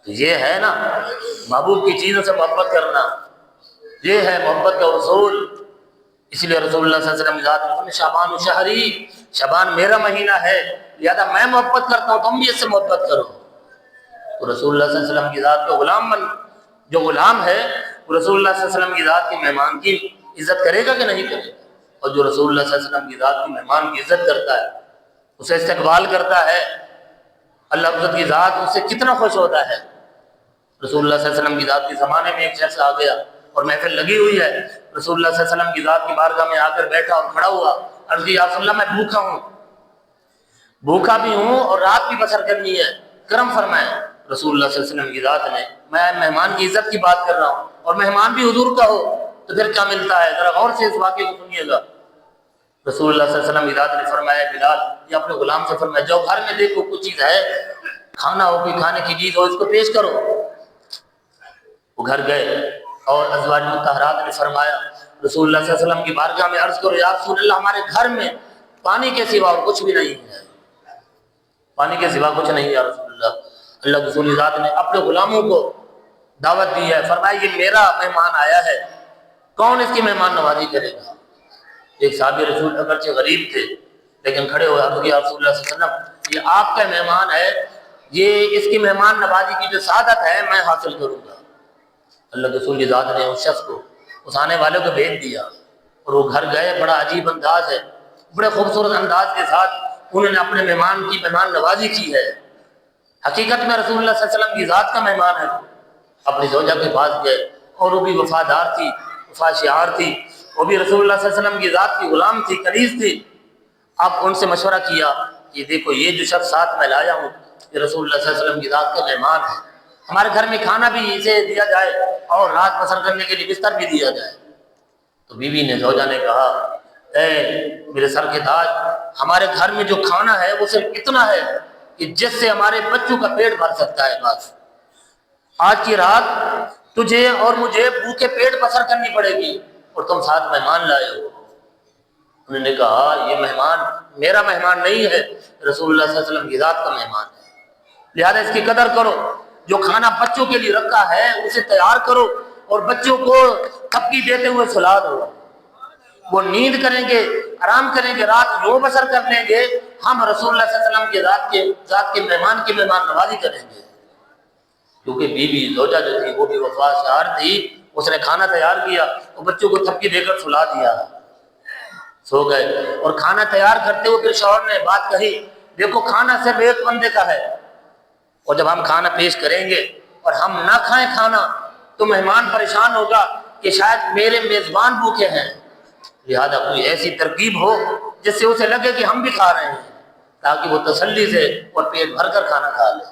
تو یہ ہے نا محبوب کی چیزوں سے محبت کرنا، یہ ہے محبت کا اصول۔ اس لیے رسول اللہ صلی اللہ علیہ وسلم کی ذات نے شعبان و شہری، شعبان میرا مہینہ ہے لہذا میں محبت کرتا ہوں تم بھی اس سے محبت کرو، تو رسول اللہ صلی اللہ علیہ وسلم کی ذات کا غلام جو غلام ہے وہ رسول اللہ صلی اللہ علیہ وسلم کی ذات کے مہمان کی عزت کرے گا کہ نہیں کرے گا، اور جو رسول اللہ صلی اللہ علیہ وسلم کی ذات کے مہمان کی عزت کرتا ہے، اسے استقبال کرتا ہے، اللہ عزت کی ذات اس سے کتنا خوش ہوتا ہے۔ رسول اللہ صلی اللہ علیہ وسلم کی ذات کے زمانے میں ایک شخص آ گیا اور محفل لگی ہوئی ہے، رسول اللہ صلی اللہ علیہ وسلم کی ذات کی بارگاہ میں آ کر بیٹھا اور کھڑا ہوا، عرض کی یا رسول اللہ میں بھوکا بھی ہوں اور رات بھی بسر کرنی ہے، کرم فرمائے۔ رسول اللہ صلی اللہ علیہ وسلم کی ذات نے میں مہمان کی عزت کی بات کر رہا ہوں اور مہمان بھی حضور کا ہو تو پھر کیا ملتا ہے، ذرا غور سے اس واقعے کو سنیے گا۔ رسول اللہ صلی اللہ علیہ وسلم کی ذات نے فرمایا بلال یہ اپنے غلام سے فرمایا جاؤ گھر میں دیکھو کچھ چیز ہے، کھانا ہو کوئی کھانے کی چیز ہو اس کو پیش کرو۔ وہ گھر گئے اور ازواج مطہرات نے فرمایا رسول اللہ صلی اللہ علیہ وسلم کی بارگاہ میں عرض کرو یا رسول اللہ ہمارے گھر میں پانی کے سوا اور کچھ بھی نہیں ہے، پانی کے سوا کچھ نہیں یا رسول اللہ۔ اللہ کے رسول ذات نے اپنے غلاموں کو دعوت دی ہے، فرمایا یہ میرا مہمان آیا ہے، کون اس کی مہمان نوازی کرے گا؟ ایک صحابی رسول اگرچہ غریب تھے لیکن کھڑے ہوئے عرض کیا رسول اللہ صلی اللہ علیہ وسلم یہ آپ کا مہمان ہے، یہ اس کی مہمان نوازی کی جو سعادت ہے میں حاصل کروں گا۔ اللہ کے رسول کی ذات نے اس شخص کو اس آنے والے کو بھیج دیا اور وہ گھر گئے، بڑا عجیب انداز ہے، بڑے خوبصورت انداز کے ساتھ انہوں نے اپنے مہمان کی مہمان نوازی کی ہے، حقیقت میں رسول اللہ صلی اللہ علیہ وسلم کی ذات کا مہمان ہے۔ اپنی زوجہ کے پاس گئے اور وہ بھی وفادار تھی، وفا شعار تھی، وہ بھی رسول اللہ صلی اللہ علیہ وسلم کی ذات کی غلام تھی، کنیز تھی۔ اب ان سے مشورہ کیا کہ دیکھو یہ جو شخص ساتھ میں لایا ہوں یہ رسول اللہ صلی اللہ علیہ وسلم کی ذات کا مہمان ہے، ہمارے گھر میں کھانا بھی اسے دیا جائے اور رات بسر کرنے کے لیے بستر بھی دیا جائے۔ تو بیوی نے زوجہ نے کہا اے میرے سر کے تاج ہمارے گھر میں جو کھانا ہے وہ صرف اتنا ہے کہ جس سے ہمارے بچوں کا پیٹ بھر سکتا ہے، بس آج کی رات تجھے اور مجھے بھوکے پیٹ بسر کرنی پڑے گی اور تم ساتھ مہمان لائے ہو۔ انہوں نے کہا یہ مہمان میرا مہمان نہیں ہے، رسول اللہ صلی اللہ علیہ وسلم کی ذات کا مہمان ہے، لہذا اس کی قدر کرو، جو کھانا بچوں کے لیے رکھا ہے اسے تیار کرو اور بچوں کو تھپکی دیتے ہوئے سلا دو۔ وہ نیند کریں گے، آرام کریں گے، رات یوں بسر کر لیں گے، ہم رسول اللہ صلی اللہ علیہ وسلم کی ذات کے مہمان نوازی کریں گے۔ کیونکہ بیوی زوجہ جو تھی وہ بھی وفا شعار تھی، اس نے کھانا تیار کیا اور بچوں کو تھپکی دے کر سلا دیا، سو گئے۔ اور کھانا تیار کرتے ہوئے پھر شوہر نے بات کہی، دیکھو کھانا صرف ایک بندے کا ہے، اور جب ہم کھانا پیش کریں گے اور ہم نہ کھائیں کھانا تو مہمان پریشان ہوگا کہ شاید میرے میزبان بھوکے ہیں، لہذا کوئی ایسی ترکیب ہو جس سے اسے لگے کہ ہم بھی کھا رہے ہیں، تاکہ وہ تسلی سے اور پیٹ بھر کر کھانا کھا لے۔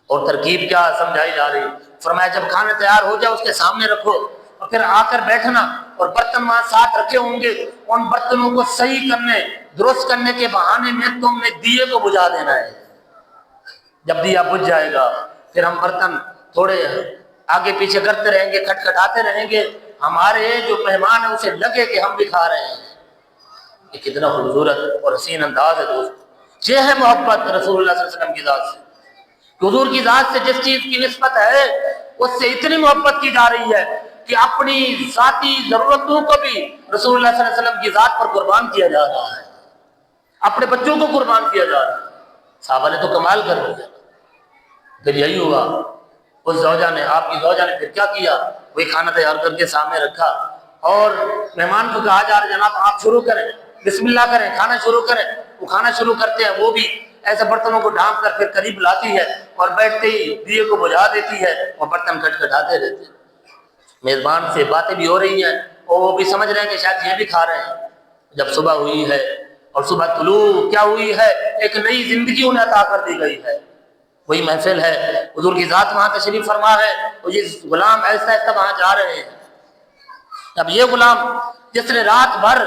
اور ترکیب کیا سمجھائی جا رہی؟ فرمایا جب کھانا تیار ہو جائے اس کے سامنے رکھو، اور پھر آ کر بیٹھنا، اور برتن وہاں ساتھ رکھے ہوں گے، ان برتنوں کو صحیح کرنے درست کرنے کے بہانے میں تم نے دیے کو بجھا دینا ہے۔ جب دیا بجھ جائے گا پھر ہم برتن تھوڑے آگے پیچھے کرتے رہیں گے، کھٹکھٹاتے رہیں گے، ہمارے جو مہمان ہیں اسے لگے کہ ہم بھی کھا رہے ہیں۔ یہ کتنا خوبصورت اور حسین انداز ہے دوست، یہ ہے محبت رسول اللہ صلی اللہ علیہ وسلم کی ذات سے۔ حضور کی ذات سے جس چیز کی نسبت ہے اس سے اتنی محبت کی جا رہی ہے کہ اپنی ذاتی ضرورتوں کو بھی رسول اللہ صلی اللہ علیہ وسلم کی ذات پر قربان کیا جا رہا ہے، اپنے بچوں کو قربان کیا جا رہا ہے۔ صحابہ نے تو کمال کر دیا۔ پھر یہی ہوا، اس زوجہ نے، آپ کی زوجہ نے پھر کیا کیا؟ وہی کھانا تیار کر کے سامنے رکھا، اور مہمان کو کہا جا رہا ہے جناب آپ شروع کریں، بسم اللہ کریں، کھانا شروع کریں۔ وہ کھانا شروع کرتے ہیں، وہ بھی ایسے برتنوں کو ڈھانپ کر پھر قریب لاتی ہے، اور بیٹھتے ہی دیے کو بجھا دیتی ہے، اور برتن کھٹکھٹاتے رہتے ہیں۔ میزبان سے باتیں بھی ہو رہی ہیں، اور وہ بھی سمجھ رہے ہیں کہ شاید یہ بھی کھا رہے ہیں۔ جب صبح ہوئی ہے، اور صبح طلوع کیا ہوئی ہے؟ ایک نئی زندگی انہیں عطا کر دی گئی ہے۔ وہی محفل ہے، حضور کی ذات وہاں تشریف فرما ہے، اور یہ غلام ایسا ایسا وہاں جا رہے ہیں۔ اب یہ غلام جس نے رات بھر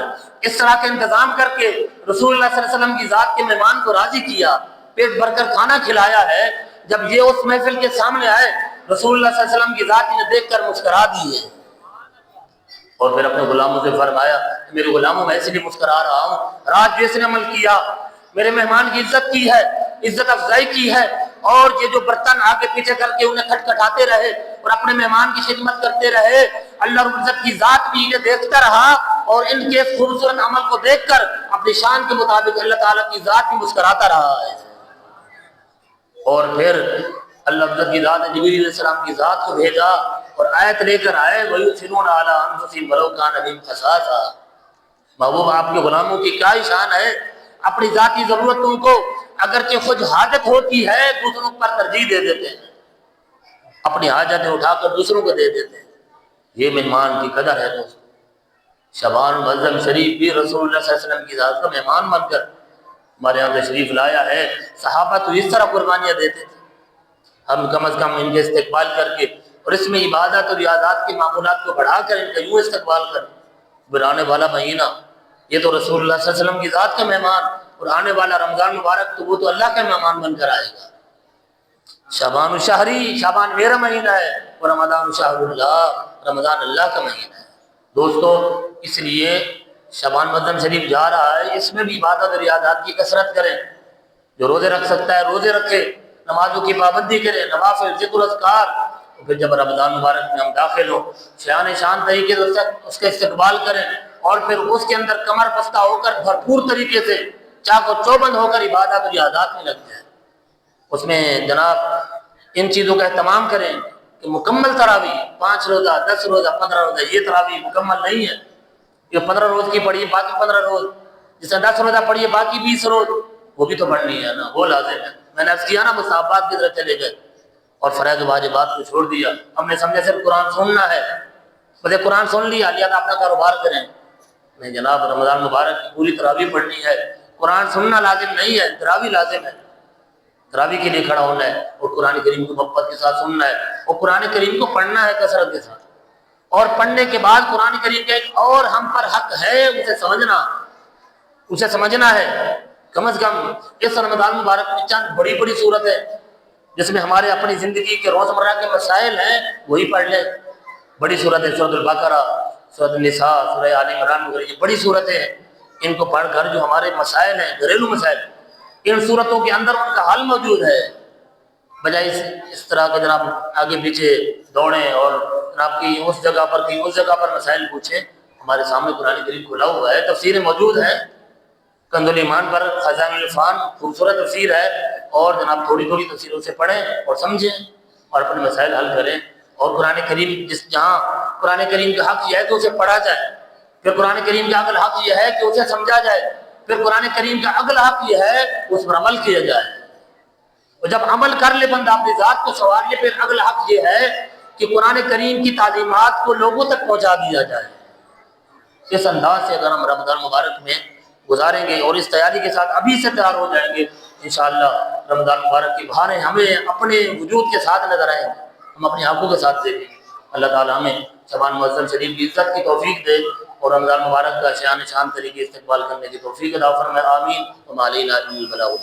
اس طرح کا انتظام کر کے رسول اللہ صلی اللہ علیہ وسلم کی ذات کے مہمان کو راضی کیا، پیٹ بھر کر کھانا کھلایا ہے، جب یہ اس محفل کے سامنے آئے، رسول اللہ صلی اللہ علیہ وسلم کی ذات انہیں دیکھ کر مسکرا دیے، اور پھر اپنے غلاموں سے فرمایا کہ میرے غلاموں میں اس لیے مسکرا رہا ہوں، رات جس نے عمل کیا، میرے مہمان کی عزت کی ہے، عزت افزائی کی ہے، اور یہ جو برتن آگے پیچھے کر کے انہیں کھٹکھٹاتے رہے اور اپنے مہمان کی خدمت کرتے رہے، اللہ رب العزت کی ذات بھی انہیں دیکھتا رہا، اور ان کے اس خوبصورت عمل کو دیکھ کر اپنی شان کے مطابق اللہ تعالیٰ کی ذات بھی مسکراتا رہا ہے۔ اور پھر اللہ رب العزت کی ذات نے جبریل علیہ السلام کی ذات کو بھیجا، اور آیت لے کر آئے وَيُؤْثِرُونَ عَلَىٰ أَنفُسِهِمْ وَلَوْ كَانَ بِهِمْ خَصَاصَةٌ۔ محبوب آپ کے غلاموں کی کیا شان ہے، اپنی ذاتی ضرورتوں کو اگرچہ خود حاجت ہوتی ہے دوسروں پر ترجیح دے دیتے ہیں، اپنی حاجتیں اٹھا کر دوسروں کو دے دیتے ہیں۔ یہ مہمان کی قدر ہے دوست۔ شعبان المعظم شریف بھی رسول اللہ صلی اللہ علیہ وسلم کی ذات کا مہمان بن کر ہمارے یہاں تشریف لایا ہے۔ صحابہ تو اس طرح قربانیاں دیتے تھے، ہم کم از کم ان کے استقبال کر کے اور اس میں عبادت اور عیادات کے معمولات کو بڑھا کر ان کا یوں استقبال کریں۔ پھر آنے والا مہینہ یہ تو رسول اللہ صلی اللہ علیہ وسلم کی ذات کا مہمان، اور آنے والا رمضان مبارک تو وہ تو اللہ کا مہمان بن کر آئے گا۔ شعبان الشہری، شعبان میرا مہینہ ہے، اور رمضان شہر اللہ، رمضان اللہ کا مہینہ ہے دوستو۔ اس لیے شعبان معظم شریف جا رہا ہے، اس میں بھی عبادت اور عیادات کی کثرت کریں۔ جو روزے رکھ سکتا ہے روزے رکھے، نمازوں کی پابندی کرے، نوافل ذکر اذکار، اور پھر جب رمضان مبارک میں ہم داخل ہوں شان طریقے سے اس کا استقبال کریں، اور پھر اس کے اندر کمر بستہ ہو کر بھرپور طریقے سے چاق و چوبند ہو کر عبادت اور عیادات میں لگ جائیں۔ اس میں جناب ان چیزوں کا اہتمام کریں کہ مکمل تراویح 5 روزہ 10 روزہ 15 روزہ، یہ تراویح مکمل نہیں ہے، یہ 15 روز کی پڑھی ہے باقی 15 روز، جس نے 10 روزہ پڑھی ہے باقی 20 روز، وہ بھی تو پڑھنی ہے نا، وہ لازم ہے۔ میں نے عرض کیا نا مصحفات کی طرف چلے گئے اور فرائض و واجبات کو چھوڑ دیا، ہم نے سمجھا صرف قرآن سننا ہے، بلے قرآن سن لیا لیا اپنا کاروبار کریں۔ نہیں جناب، رمضان مبارک کی پوری تراویح پڑھنی ہے، قرآن سننا لازم نہیں ہے، تراویح لازم ہے، تراویح کے لیے کھڑا ہونا ہے، اور قرآن کریم کو محبت کے ساتھ سننا ہے، اور قرآن کریم کو پڑھنا ہے کثرت کے ساتھ، اور پڑھنے کے بعد قرآن کریم کا ایک اور ہم پر حق ہے اسے سمجھنا ہے۔ کم از کم اس رمضان مبارک میں چند بڑی بڑی صورتیں جس میں ہمارے اپنی زندگی کے روزمرہ کے مسائل ہیں وہی پڑھ لیں۔ بڑی صورتیں سورۃ البقرہ، سورۃ النساء، سورہ آل عمران وغیرہ، یہ بڑی صورتیں ہیں، ان کو پڑھ کر جو ہمارے مسائل ہیں، گھریلو مسائل، ان صورتوں کے اندر ان کا حل موجود ہے، بجائے اس طرح کے جناب آگے پیچھے دوڑیں اور جناب کی اس جگہ پر کہیں اس جگہ پر مسائل پوچھیں۔ ہمارے سامنے قرآن کریم کھلا ہوا ہے، تفسیریں موجود ہیں، کنز الایمان پر خزائن العرفان خوبصورت تفسیر ہے، اور جناب تھوڑی تھوڑی تفسیروں سے پڑھیں اور سمجھیں اور اپنے مسائل حل کریں۔ اور قرآن کریم جہاں قرآن کریم کا حق یہ ہے کہ اسے پڑھا جائے، پھر قرآن کریم کا اگلا حق یہ ہے کہ اسے سمجھا جائے، پھر قرآن کریم کا اگلا حق یہ ہے اس پر عمل کیا جائے، اور جب عمل کر لے بندہ اپنی ذات کو سنوار لے، پھر اگلا حق یہ ہے کہ قرآن کریم کی تعلیمات کو لوگوں تک پہنچا دیا جائے۔ اس انداز سے اگر ہم رمضان مبارک میں گزاریں گے اور اس تیاری کے ساتھ ابھی سے تیار ہو جائیں گے، انشاءاللہ رمضان مبارک کی بہاریں ہمیں اپنے وجود کے ساتھ نظر آئیں گے، ہم اپنی آنکھوں کے ساتھ دیکھیں گے۔ اللہ تعالی ہمیں شعبان معظم شریف کی عزت کی توفیق دے اور رمضان مبارک کا شان طریقے استقبال کرنے کی توفیق عطا فرمائے، آمین۔ وما علینا الا البلاغ۔